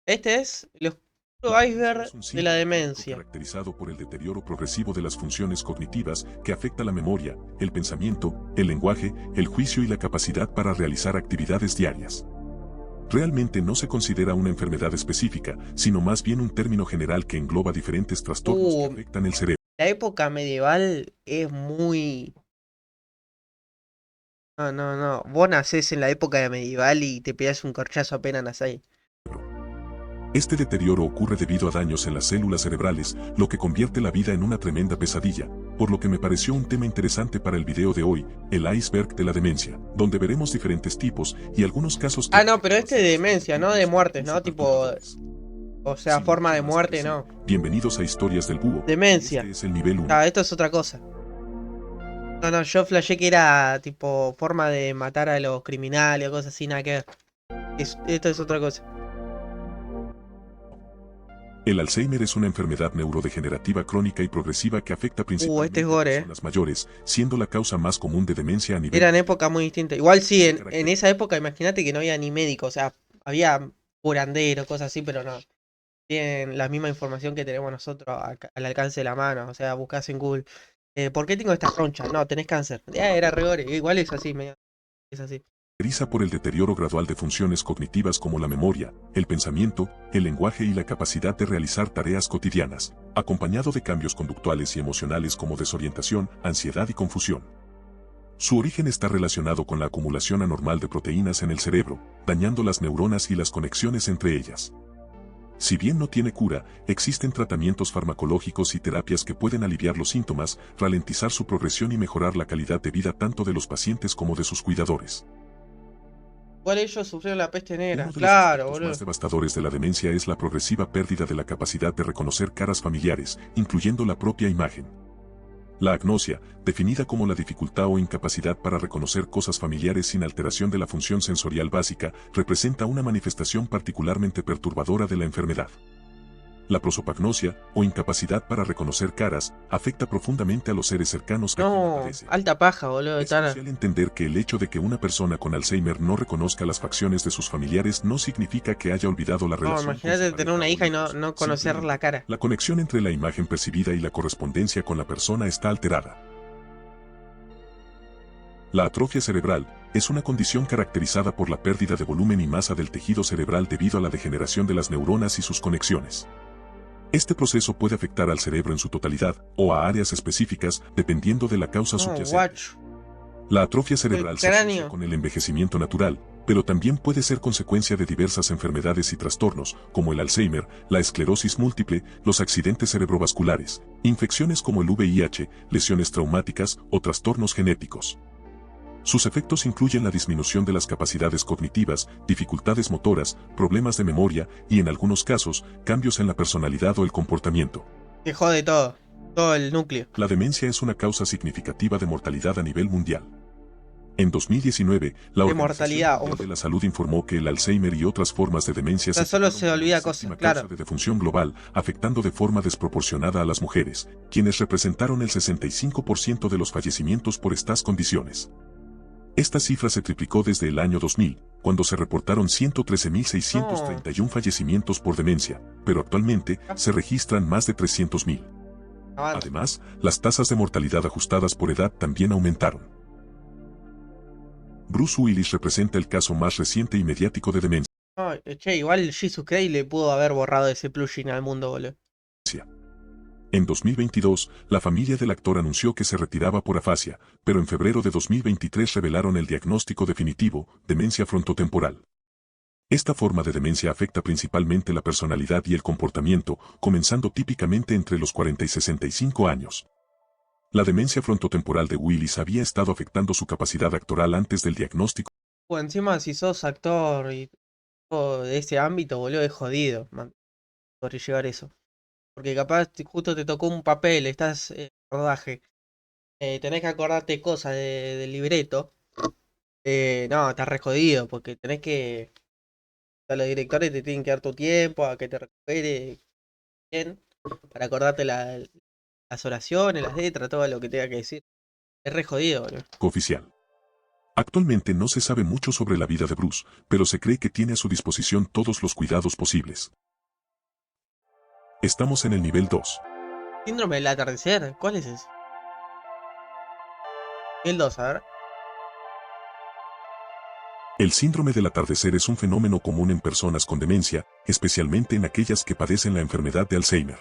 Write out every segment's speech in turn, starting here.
Este es el oscuro La demencia iceberg es un de la síndrome crónico demencia. caracterizado por el deterioro progresivo de las funciones cognitivas que afecta la memoria, el pensamiento, el lenguaje, el juicio y la capacidad para realizar actividades diarias. Realmente no se considera una enfermedad específica, sino más bien un término general que engloba diferentes trastornos que Uh, afectan el cerebro. la época medieval es muy... No, no, no. Vos nacés en la época medieval y te pegás un corchazo apenas nacés. Este deterioro ocurre debido a daños en las células cerebrales, lo que convierte la vida en una tremenda pesadilla, por lo que me pareció un tema interesante para el video de hoy, el iceberg de la demencia, donde veremos diferentes tipos y algunos casos que Ah, no, pero resultan este de bastante demencia, no de significativos e muertes, incluso ¿no? Tipo, perturbadores. o sea, Sin forma mucho de más que muerte, decir, no. bienvenidos a Historias del Búho, y este Demencia. es el nivel 1. Ah, esto es otra cosa. No, no, yo flashé que era tipo forma de matar a los criminales o cosas así, nada que ver. Esto es otra cosa. El Alzheimer es una enfermedad neurodegenerativa crónica y progresiva que afecta Este es principalmente a gore, personas mayores, siendo la causa más común de demencia a nivel Eran mundial. épocas muy distintas. Igual sí, Se en caracteriza esa época imagínate que no había ni médico, o sea, había curanderos, cosas así, pero no. Tienen la misma información que tenemos nosotros al alcance de la mano. O sea, buscas en Google. ¿Por qué tengo esta roncha? No, tenés cáncer. Era rigor. Igual es así, medio. Es así. por el deterioro gradual de funciones cognitivas como la memoria, el pensamiento, el lenguaje y la capacidad de realizar tareas cotidianas, acompañado de cambios conductuales y emocionales como desorientación, ansiedad y confusión. Su origen está relacionado con la acumulación anormal de proteínas en el cerebro, dañando las neuronas y las conexiones entre ellas. Si bien no tiene cura, existen tratamientos farmacológicos y terapias que pueden aliviar los síntomas, ralentizar su progresión y mejorar la calidad de vida tanto de los pacientes como de sus cuidadores. Igual ellos sufrieron la peste negra. Uno de los Claro, aspectos más boludo. devastadores de la demencia es la progresiva pérdida de la capacidad de reconocer caras familiares, incluyendo la propia imagen. La agnosia, definida como la dificultad o incapacidad para reconocer cosas familiares sin alteración de la función sensorial básica, representa una manifestación particularmente perturbadora de la enfermedad. La prosopagnosia, o incapacidad para reconocer caras, afecta profundamente a los seres cercanos a quien la No, padece. alta paja, boludo. Es crucial entender que el hecho de que una persona con Alzheimer no reconozca las facciones de sus familiares no significa que haya olvidado la No, relación con su imagínate tener pareja una o hija y hijos. no conocer la Simplemente, cara. la conexión entre la imagen percibida y la correspondencia con la persona está alterada. La atrofia cerebral es una condición caracterizada por la pérdida de volumen y masa del tejido cerebral debido a la degeneración de las neuronas y sus conexiones. Este proceso puede afectar al cerebro en su totalidad o a áreas específicas dependiendo de la causa No, subyacente. guacho. La atrofia El cerebral se asocia cráneo. con el envejecimiento natural, pero también puede ser consecuencia de diversas enfermedades y trastornos, como el Alzheimer, la esclerosis múltiple, los accidentes cerebrovasculares, infecciones como el VIH, lesiones traumáticas o trastornos genéticos. Sus efectos incluyen la disminución de las capacidades cognitivas, dificultades motoras, problemas de memoria y, en algunos casos, cambios en la personalidad o el comportamiento. Te jode todo. Todo el núcleo. La demencia es una causa significativa de mortalidad a nivel mundial. En 2019, la De Organización mortalidad. Mundial Uf. de la Salud informó que el Alzheimer y otras formas de demencia O sea, se solo situaron se como la olvida cosas. séptima causa Claro. de defunción global, afectando de forma desproporcionada a las mujeres, quienes representaron el 65% de los fallecimientos por estas condiciones. Esta cifra se triplicó desde el año 2000, cuando se reportaron No. 113.631 fallecimientos por demencia, pero actualmente se registran más de 300.000. Avanza. Además, las tasas de mortalidad ajustadas por edad también aumentaron. Bruce Willis representa el caso más reciente y mediático de demencia. No, che, igual Jesus Christ le pudo haber borrado ese plugin al mundo, boludo. En 2022, la familia del actor anunció que se retiraba por afasia, pero en febrero de 2023 revelaron el diagnóstico definitivo, demencia frontotemporal. Esta forma de demencia afecta principalmente la personalidad y el comportamiento, comenzando típicamente entre los 40 y 65 años. La demencia frontotemporal de Willis había estado afectando su capacidad actoral antes del diagnóstico. O encima, si sos actor y todo de ese ámbito, boludo, es jodido, man, sobrellevar eso. Porque capaz justo te tocó un papel, estás en rodaje, tenés que acordarte cosas del libreto. No, estás re jodido, porque tenés que. O sea, los directores te tienen que dar tu tiempo a que te recupere bien, para acordarte las oraciones, las letras, todo lo que tenga que decir. Es re jodido, boludo. Oficial. Actualmente no se sabe mucho sobre la vida de Bruce, pero se cree que tiene a su disposición todos los cuidados posibles. Estamos en el nivel 2. Síndrome del atardecer, ¿cuál es ese? El 2, a ver. El síndrome del atardecer es un fenómeno común en personas con demencia, especialmente en aquellas que padecen la enfermedad de Alzheimer.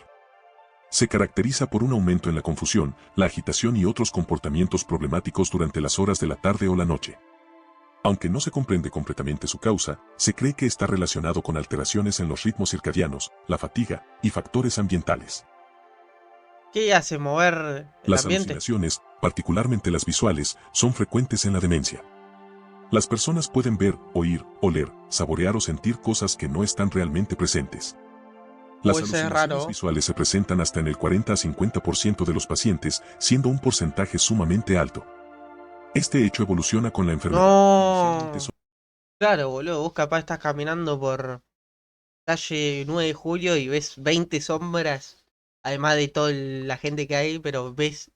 Se caracteriza por un aumento en la confusión, la agitación y otros comportamientos problemáticos durante las horas de la tarde o la noche. Aunque no se comprende completamente su causa, se cree que está relacionado con alteraciones en los ritmos circadianos, la fatiga y factores ambientales. ¿Qué hace mover el Las ambiente? alucinaciones, particularmente las visuales, son frecuentes en la demencia. Las personas pueden ver, oír, oler, saborear o sentir cosas que no están realmente presentes. Las Ese es alucinaciones raro. visuales se presentan hasta en el 40 a 50% de los pacientes, siendo un porcentaje sumamente alto. Este hecho evoluciona con la enfermedad. Inicialmente No. Claro, boludo, vos capaz estás caminando por calle 9 de Julio y ves 20 sombras, además de toda la gente que hay, pero ves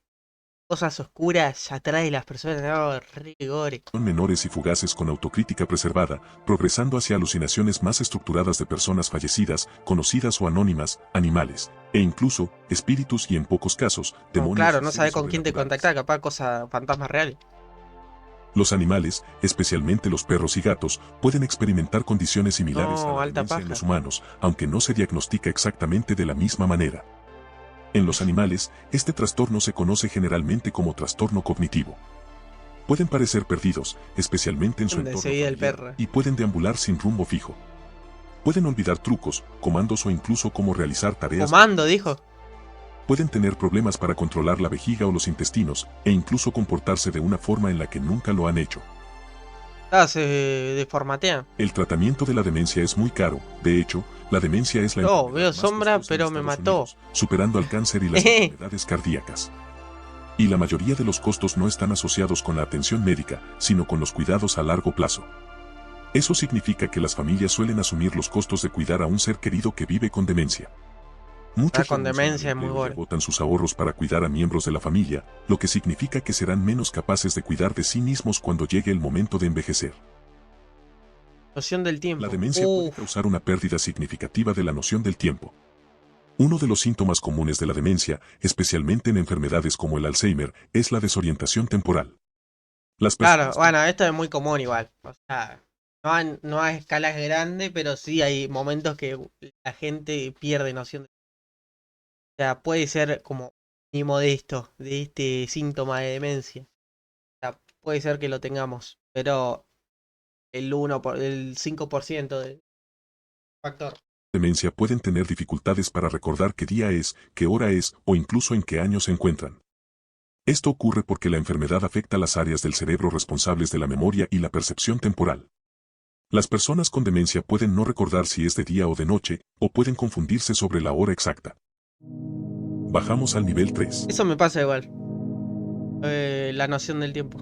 cosas oscuras atrás de las personas. No, re gore. son menores y fugaces con autocrítica preservada, progresando hacia alucinaciones más estructuradas de personas fallecidas, conocidas o anónimas, animales, e incluso, espíritus y en pocos casos, No, demonios claro, y no seres sabés con quién te sobrenaturales. contactar, capaz cosas fantasmas reales. Los animales, especialmente los perros y gatos, pueden experimentar condiciones similares a No, la alta demencia en paja. los humanos, aunque no se diagnostica exactamente de la misma manera. En los animales, este trastorno se conoce generalmente como trastorno cognitivo. Pueden parecer perdidos, especialmente en su ¿Dónde se entorno veía el familiar, perro? y pueden deambular sin rumbo fijo. Pueden olvidar trucos, comandos o incluso cómo realizar tareas. Comando, dijo. Pueden tener problemas para controlar la vejiga o los intestinos, e incluso comportarse de una forma en la que nunca lo han hecho. Ah, se deformatean. El tratamiento de la demencia es muy caro, de hecho, la demencia es la Oh, enfermedad veo más sombra, costosa en pero me Estados mató. Unidos, superando al cáncer y las enfermedades cardíacas. Y la mayoría de los costos no están asociados con la atención médica, sino con los cuidados a largo plazo. Eso significa que las familias suelen asumir los costos de cuidar a un ser querido que vive con demencia. Muchos Con renuncian al demencia es muy empleo y gore. agotan sus ahorros para cuidar a miembros de la familia, lo que significa que serán menos capaces de cuidar de sí mismos cuando llegue el momento de envejecer. Noción del La tiempo. demencia puede Uf. causar una pérdida significativa de la noción del tiempo. Uno de los síntomas comunes de la demencia, especialmente en enfermedades como el Alzheimer, es la desorientación temporal. Las Claro, personas bueno, esto es muy común igual. O sea, no a escalas grandes, pero sí hay momentos que la gente pierde noción de... O sea, puede ser como ni modesto de este síntoma de demencia. O sea, puede ser que lo tengamos, pero el 5% del factor. demencia pueden tener dificultades para recordar qué día es, qué hora es o incluso en qué año se encuentran. Esto ocurre porque la enfermedad afecta las áreas del cerebro responsables de la memoria y la percepción temporal. Las personas con demencia pueden no recordar si es de día o de noche, o pueden confundirse sobre la hora exacta. Bajamos al nivel 3. Eso me pasa igual. La noción del tiempo.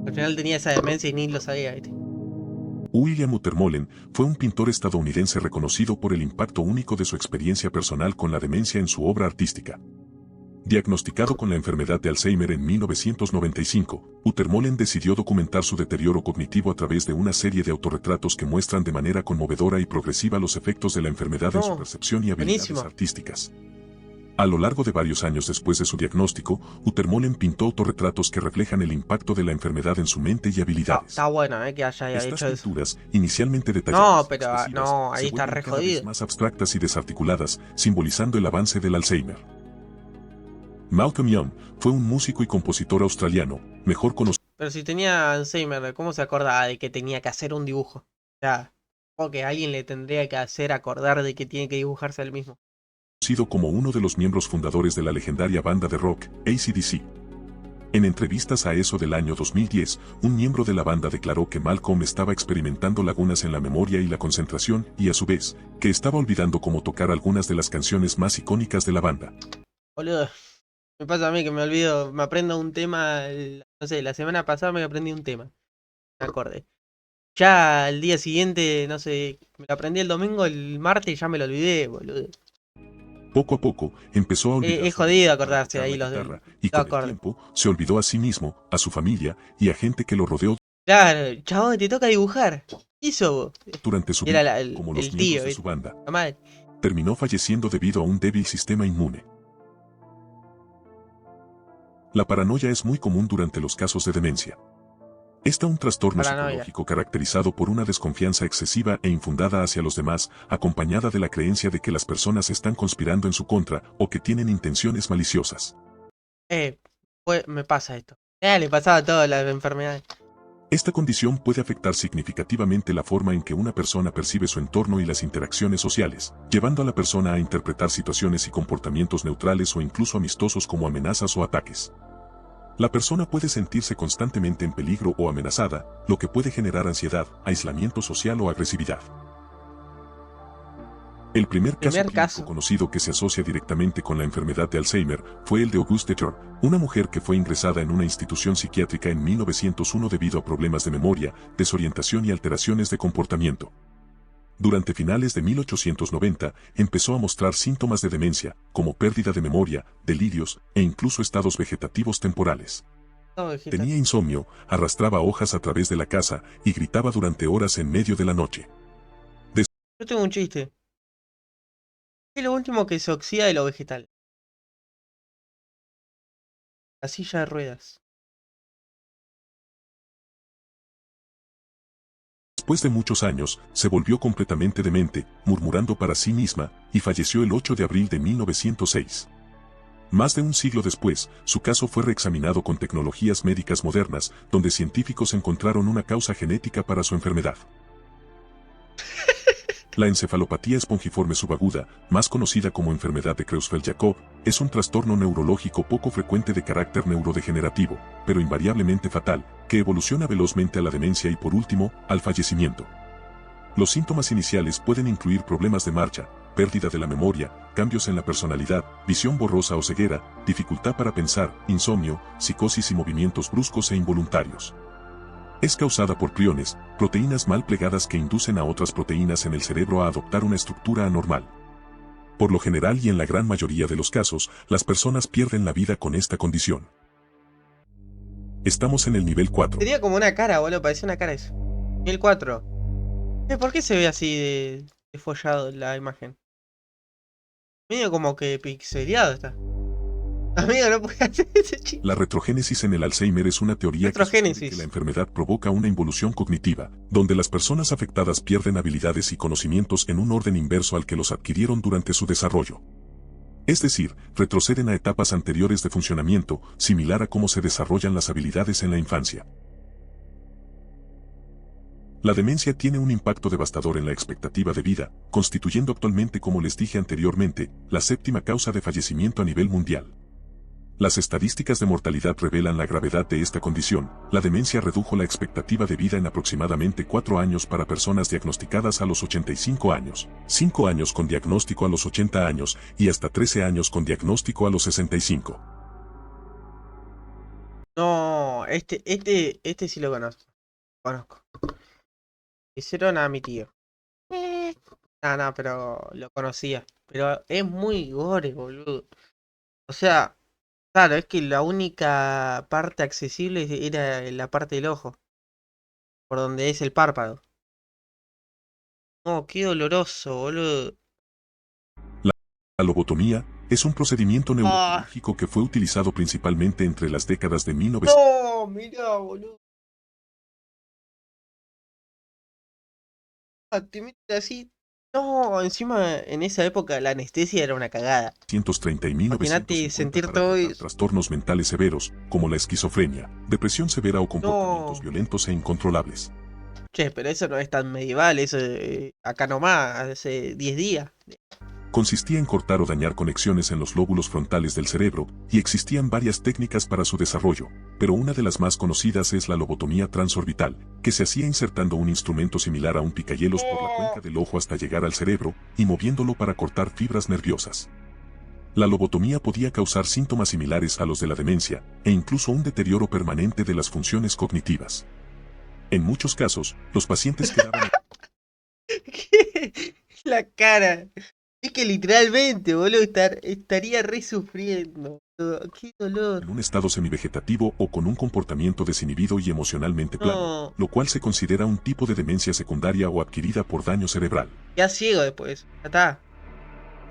Al final tenía esa demencia y ni lo sabía, ¿viste? William Utermohlen fue un pintor estadounidense reconocido por el impacto único de su experiencia personal con la demencia en su obra artística. Diagnosticado con la enfermedad de Alzheimer en 1995, Utermohlen decidió documentar su deterioro cognitivo a través de una serie de autorretratos que muestran de manera conmovedora y progresiva los efectos de la enfermedad en su percepción y habilidades buenísimo. artísticas. A lo largo de varios años después de su diagnóstico, Utermohlen pintó autorretratos que reflejan el impacto de la enfermedad en su mente y habilidades. Está bueno, que haya Estas hecho eso. pinturas, inicialmente detalladas, No, pero expresivas, no, ahí se está vuelven re cada vez jodido. más abstractas y desarticuladas, simbolizando el avance del Alzheimer. Malcolm Young fue un músico y compositor australiano, mejor conocido Pero si tenía Alzheimer, ¿cómo se acordaba de que tenía que hacer un dibujo? O sea, o que alguien le tendría que hacer acordar de que tiene que dibujarse él mismo. como uno de los miembros fundadores de la legendaria banda de rock, AC/DC. En entrevistas a eso del año 2010, un miembro de la banda declaró que Malcolm estaba experimentando lagunas en la memoria y la concentración, y a su vez, que estaba olvidando cómo tocar algunas de las canciones más icónicas de la banda. Boludo, me pasa a mí que me olvido, me aprendo un tema, no sé, la semana pasada me aprendí un tema, me acordé. Ya al día siguiente, no sé, me lo aprendí el domingo, el martes ya me lo olvidé, boludo. Poco a poco, empezó a olvidarse Es jodido para acordarse tocar ahí la los guitarra, del y con el acorde. tiempo, se olvidó a sí mismo, a su familia y a gente que lo rodeó Claro, chabón, te toca dibujar. ¿Qué hizo vos? durante su Y era vida, como los el miembros tío, de su banda. la madre. Terminó falleciendo debido a un débil sistema inmune. La paranoia es muy común durante los casos de demencia. Está un trastorno Paranoia. psicológico caracterizado por una desconfianza excesiva e infundada hacia los demás, acompañada de la creencia de que las personas están conspirando en su contra o que tienen intenciones maliciosas. Me pasa esto. Le pasaba a todas las enfermedades. Esta condición puede afectar significativamente la forma en que una persona percibe su entorno y las interacciones sociales, llevando a la persona a interpretar situaciones y comportamientos neutrales o incluso amistosos como amenazas o ataques. La persona puede sentirse constantemente en peligro o amenazada, lo que puede generar ansiedad, aislamiento social o agresividad. El primer caso Primer clínico caso. conocido que se asocia directamente con la enfermedad de Alzheimer fue el de Auguste Dern, una mujer que fue ingresada en una institución psiquiátrica en 1901 debido a problemas de memoria, desorientación y alteraciones de comportamiento. Durante finales de 1890, empezó a mostrar síntomas de demencia, como pérdida de memoria, delirios e incluso estados vegetativos temporales. No, hijita. Tenía insomnio, arrastraba hojas a través de la casa y gritaba durante horas en medio de la noche. Yo tengo un chiste. ¿Qué es lo último que se oxida de lo vegetal? La silla de ruedas. Después de muchos años, se volvió completamente demente, murmurando para sí misma, y falleció el 8 de abril de 1906. Más de un siglo después, su caso fue reexaminado con tecnologías médicas modernas, donde científicos encontraron una causa genética para su enfermedad. La encefalopatía espongiforme subaguda, más conocida como enfermedad de Creutzfeldt-Jakob, es un trastorno neurológico poco frecuente de carácter neurodegenerativo, pero invariablemente fatal, que evoluciona velozmente a la demencia y por último, al fallecimiento. Los síntomas iniciales pueden incluir problemas de marcha, pérdida de la memoria, cambios en la personalidad, visión borrosa o ceguera, dificultad para pensar, insomnio, psicosis y movimientos bruscos e involuntarios. Es causada por priones, proteínas mal plegadas que inducen a otras proteínas en el cerebro a adoptar una estructura anormal. Por lo general y en la gran mayoría de los casos, las personas pierden la vida con esta condición. Estamos en el nivel 4. Tenía como una cara, boludo, parecía una cara eso. Nivel 4. ¿Por qué se ve así de follado la imagen? Medio como que pixeleado está. Amigo, no puede hacer ese chiste. La retrogénesis en el Alzheimer es una teoría que sugiere que Retrogénesis. la enfermedad provoca una involución cognitiva, donde las personas afectadas pierden habilidades y conocimientos en un orden inverso al que los adquirieron durante su desarrollo. Es decir, retroceden a etapas anteriores de funcionamiento, similar a cómo se desarrollan las habilidades en la infancia. La demencia tiene un impacto devastador en la expectativa de vida, constituyendo actualmente, como les dije anteriormente, la séptima causa de fallecimiento a nivel mundial. Las estadísticas de mortalidad revelan la gravedad de esta condición. La demencia redujo la expectativa de vida en aproximadamente 4 años para personas diagnosticadas a los 85 años, 5 años con diagnóstico a los 80 años y hasta 13 años con diagnóstico a los 65. No, este sí lo conozco. Hicieron a mi tío. No, pero lo conocía. Pero es muy gore, boludo. O sea, claro, es que la única parte accesible era la parte del ojo. Por donde es el párpado. No, qué doloroso, boludo. La lobotomía es un procedimiento neurológico que fue utilizado principalmente entre las décadas de 1900. No, mira, boludo. Te meten así. No, encima en esa época la anestesia era una cagada. 1930 y Imagínate 1950 sentir para todo tratar y... trastornos mentales severos, como la esquizofrenia, depresión severa o comportamientos violentos e incontrolables. Che, pero eso no es tan medieval, eso acá nomás, hace 10 días. Consistía en cortar o dañar conexiones en los lóbulos frontales del cerebro, y existían varias técnicas para su desarrollo, pero una de las más conocidas es la lobotomía transorbital, que se hacía insertando un instrumento similar a un picayelos por la cuenca del ojo hasta llegar al cerebro, y moviéndolo para cortar fibras nerviosas. La lobotomía podía causar síntomas similares a los de la demencia, e incluso un deterioro permanente de las funciones cognitivas. En muchos casos, los pacientes quedaban... ¿Qué? La cara. Es que literalmente, boludo, estaría re sufriendo, boludo. Qué dolor. en un estado semivegetativo o con un comportamiento desinhibido y emocionalmente plano, No, lo cual se considera un tipo de demencia secundaria o adquirida por daño cerebral. ya ciego después. Ya está.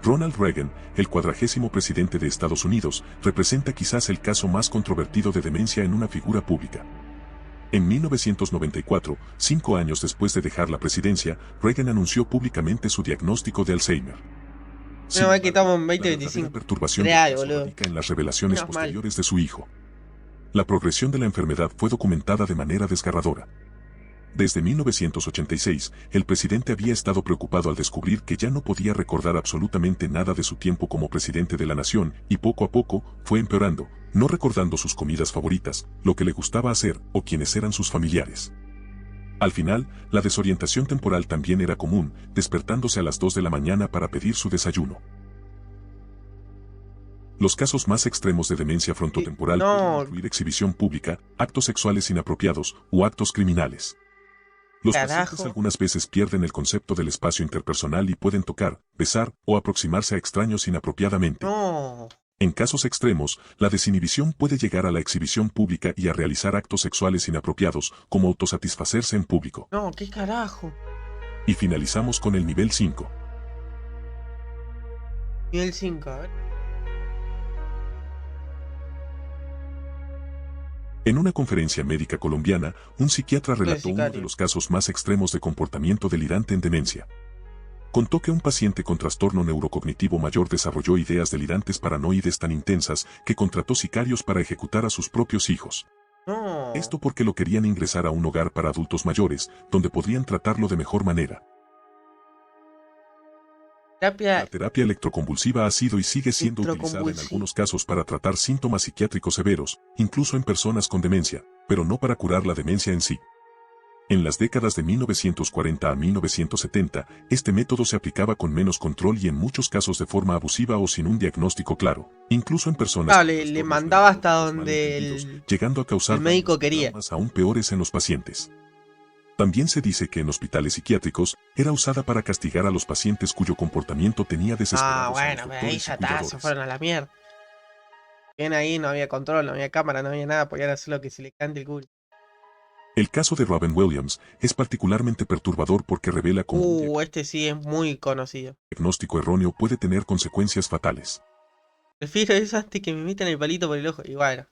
Ronald Reagan, el 40º presidente de Estados Unidos, representa quizás el caso más controvertido de demencia en una figura pública. En 1994, 5 años después de dejar la presidencia, Reagan anunció públicamente su diagnóstico de Alzheimer. Menos Sin mal que embargo, estamos en la verdadera 2025. perturbación del Real, caso boludo. radica en las revelaciones Menos mal. posteriores de su hijo. La progresión de la enfermedad fue documentada de manera desgarradora. Desde 1986, el presidente había estado preocupado al descubrir que ya no podía recordar absolutamente nada de su tiempo como presidente de la nación, y poco a poco, fue empeorando, no recordando sus comidas favoritas, lo que le gustaba hacer, o quienes eran sus familiares. Al final, la desorientación temporal también era común, despertándose a las 2 de la mañana para pedir su desayuno. Los casos más extremos de demencia frontotemporal pueden No, incluir exhibición pública, actos sexuales inapropiados o actos criminales. Los pacientes carajo. algunas veces pierden el concepto del espacio interpersonal y pueden tocar, besar o aproximarse a extraños inapropiadamente. No. En casos extremos, la desinhibición puede llegar a la exhibición pública y a realizar actos sexuales inapropiados, como autosatisfacerse en público. No, qué carajo. Y finalizamos con el nivel 5. Nivel 5, a ver. En una conferencia médica colombiana, un psiquiatra relató uno de Sicario. los casos más extremos de comportamiento delirante en demencia. Contó que un paciente con trastorno neurocognitivo mayor desarrolló ideas delirantes paranoides tan intensas que contrató sicarios para ejecutar a sus propios hijos. No. Esto porque lo querían ingresar a un hogar para adultos mayores, donde podrían tratarlo de mejor manera. La Terapia terapia electroconvulsiva ha sido y sigue siendo utilizada en electroconvulsiva. algunos casos para tratar síntomas psiquiátricos severos, incluso en personas con demencia, pero no para curar la demencia en sí. En las décadas de 1940 a 1970, este método se aplicaba con menos control y en muchos casos de forma abusiva o sin un diagnóstico claro, incluso en personas Ah, con le trastornos mandaba hasta neurológicos donde malentendidos, llegando a causar el médico daños y quería. traumas aún peores en los pacientes. También se dice que en hospitales psiquiátricos era usada para castigar a los pacientes cuyo comportamiento tenía Ah, desesperados a los bueno, pero ahí doctores y ya está, se cuidadores. fueron a la mierda. Bien ahí, no había control, no había cámara, no había nada, podían hacer lo que se le cante el culo. El caso de Robin Williams es particularmente perturbador porque revela cómo un Este sí es muy conocido. diagnóstico erróneo puede tener consecuencias fatales. Prefiero eso antes que me metan el palito por el ojo. Y bueno,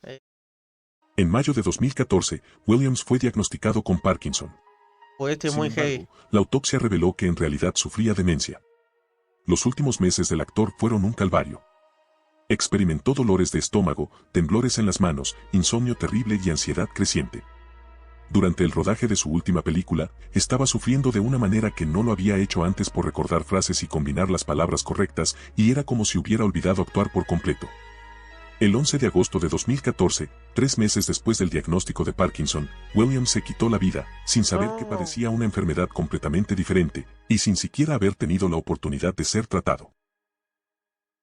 En mayo de 2014, Williams fue diagnosticado con Parkinson. pues este es Sin muy embargo, heavy. la autopsia reveló que en realidad sufría demencia. Los últimos meses del actor fueron un calvario. Experimentó dolores de estómago, temblores en las manos, insomnio terrible y ansiedad creciente. Durante el rodaje de su última película, estaba sufriendo de una manera que no lo había hecho antes por recordar frases y combinar las palabras correctas, y era como si hubiera olvidado actuar por completo. El 11 de agosto de 2014, 3 meses después del diagnóstico de Parkinson, Williams se quitó la vida, sin saber que No. padecía una enfermedad completamente diferente, y sin siquiera haber tenido la oportunidad de ser tratado.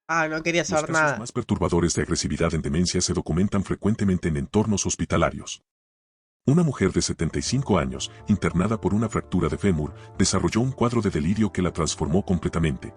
Ah, no quería Los saber casos nada. más perturbadores de agresividad en demencia se documentan frecuentemente en entornos hospitalarios. Una mujer de 75 años, internada por una fractura de fémur, desarrolló un cuadro de delirio que la transformó completamente.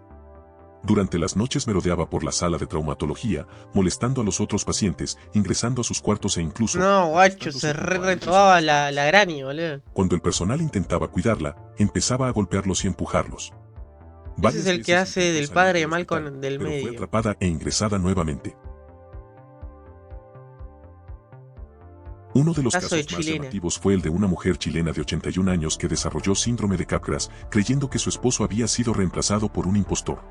Durante las noches merodeaba por la sala de traumatología, molestando a los otros pacientes, ingresando a sus cuartos e incluso... No, guacho, acostándose se junto a ellos retrobaba en la, las la granny, boludo. Cuando el personal intentaba cuidarla, empezaba a golpearlos y empujarlos. Ese Varias es el que veces hace intentó del salir padre del de hospital, Malcolm del pero fue medio. atrapada e ingresada nuevamente. Uno de los Caso de casos más chilena. llamativos fue el de una mujer chilena de 81 años que desarrolló síndrome de Capgras, creyendo que su esposo había sido reemplazado por un impostor.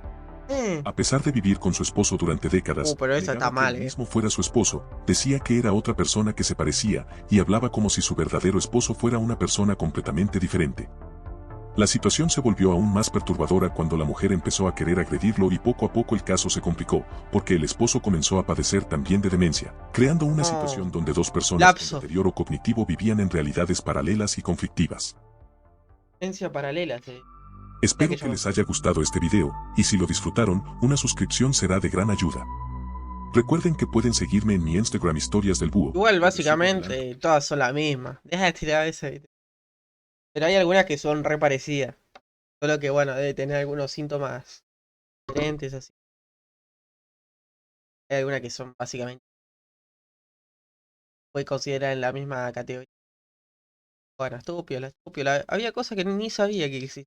A pesar de vivir con su esposo durante décadas, pero eso negaba está que mal, él mismo fuera su esposo, decía que era otra persona que se parecía, y hablaba como si su verdadero esposo fuera una persona completamente diferente. La situación se volvió aún más perturbadora cuando la mujer empezó a querer agredirlo y poco a poco el caso se complicó, porque el esposo comenzó a padecer también de demencia, creando una situación donde dos personas Lapso. con deterioro cognitivo vivían en realidades paralelas y conflictivas. Ciencia paralela, sí. Espero que que yo- les haya gustado este video, y si lo disfrutaron, una suscripción será de gran ayuda. Recuerden que pueden seguirme en mi Instagram Historias del Búho. Igual, donde sigo hablando básicamente, todas son la misma. Deja de tirar esa. Pero hay algunas que son re parecidas. Solo que, bueno, debe tener algunos síntomas diferentes, así. Hay algunas que son básicamente, puede considerar en la misma categoría. Bueno, estuvo piola, estuvo piola. Había cosas que ni sabía que existían.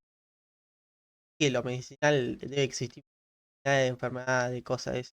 Que lo medicinal debe existir. Nada de enfermedad, de cosas de eso.